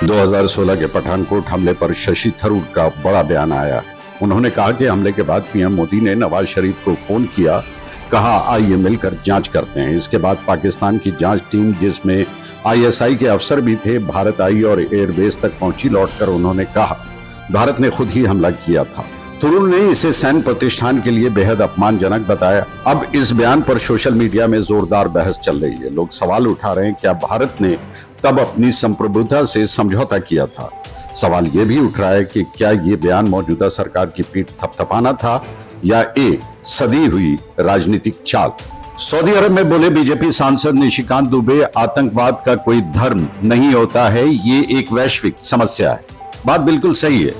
2016 के पठानकोट हमले पर शशि थरूर का बड़ा बयान आया। उन्होंने कहा कि हमले के बाद पीएम मोदी ने नवाज शरीफ को फोन किया, कहा आइए मिलकर जांच करते हैं। इसके बाद पाकिस्तान की जांच टीम, जिसमें आईएसआई के अफसर भी थे, भारत आई और एयरबेस तक पहुंची। लौटकर उन्होंने कहा भारत ने खुद ही हमला किया था। थरूर ने इसे सैन्य प्रतिष्ठान के लिए बेहद अपमानजनक बताया। अब इस बयान पर सोशल मीडिया में जोरदार बहस चल रही है। लोग सवाल उठा रहे हैं, क्या भारत ने तब अपनी संप्रभुता से समझौता किया था? सवाल यह भी उठ रहा है कि क्या ये बयान मौजूदा सरकार की पीठ थपथपाना था या एक सदी हुई राजनीतिक चाल? सऊदी अरब में बोले बीजेपी सांसद निशिकांत दुबे, आतंकवाद का कोई धर्म नहीं होता है, ये एक वैश्विक समस्या है। बात बिल्कुल सही है,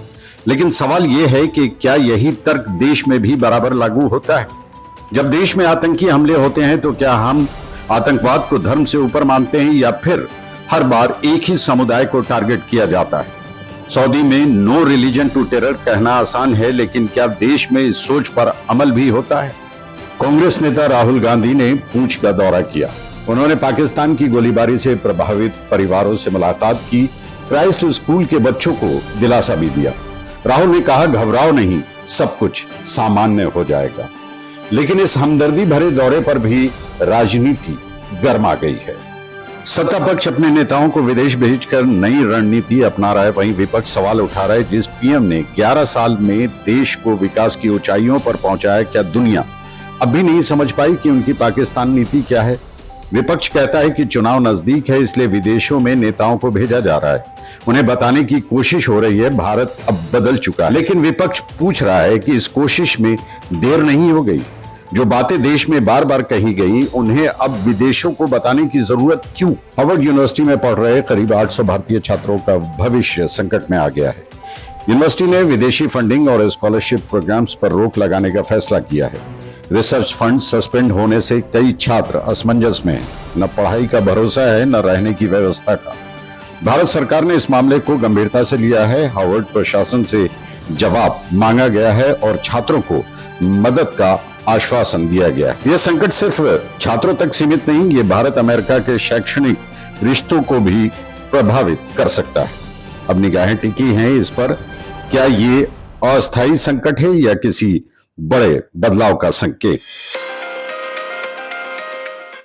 लेकिन सवाल यह है कि क्या यही तर्क देश में भी बराबर लागू होता है? जब देश में आतंकी हमले होते हैं तो क्या हम आतंकवाद को धर्म से ऊपर मानते हैं या फिर हर बार एक ही समुदाय को टारगेट किया जाता है? सऊदी में नो रिलीजन टू टेरर कहना आसान है, लेकिन क्या देश में इस सोच पर अमल भी होता है? कांग्रेस नेता राहुल गांधी ने पूंछ का दौरा किया। उन्होंने पाकिस्तान की गोलीबारी से प्रभावित परिवारों से मुलाकात की। क्राइस्ट स्कूल के बच्चों को दिलासा भी दिया। राहुल ने कहा घबराओ नहीं, सब कुछ सामान्य हो जाएगा। लेकिन इस हमदर्दी भरे दौरे पर भी राजनीति गर्मा गई है। सत्ता पक्ष अपने नेताओं को विदेश भेजकर नई रणनीति अपना रहा है, वहीं विपक्ष सवाल उठा रहा है, जिस पीएम ने 11 साल में देश को विकास की ऊंचाइयों पर पहुंचाया, क्या दुनिया अब भी नहीं समझ पाई कि उनकी पाकिस्तान नीति क्या है? विपक्ष कहता है कि चुनाव नजदीक है, इसलिए विदेशों में नेताओं को भेजा जा रहा है। उन्हें बताने की कोशिश हो रही है भारत अब बदल चुका है। लेकिन विपक्ष पूछ रहा है कि इस कोशिश में देर नहीं हो गई? जो बातें देश में बार बार कही गई, उन्हें अब विदेशों को बताने की जरूरत क्यों? हार्वर्ड यूनिवर्सिटी में पढ़ रहे करीब 800 भारतीय छात्रों का भविष्य संकट में आ गया है। यूनिवर्सिटी ने विदेशी फंडिंग और स्कॉलरशिप प्रोग्राम्स पर रोक लगाने का फैसला किया है। रिसर्च फंड सस्पेंड होने से कई छात्र असमंजस में हैं। न पढ़ाई का भरोसा है, न रहने की व्यवस्था का। भारत सरकार ने इस मामले को गंभीरता से लिया है। हार्वर्ड प्रशासन से जवाब मांगा गया है और छात्रों को मदद का आश्वासन दिया गया है। यह संकट सिर्फ छात्रों तक सीमित नहीं, ये भारत अमेरिका के शैक्षणिक रिश्तों को भी प्रभावित कर सकता है। अब निगाहें टिकी हैं इस पर, क्या ये अस्थायी संकट है या किसी बड़े बदलाव का संकेत?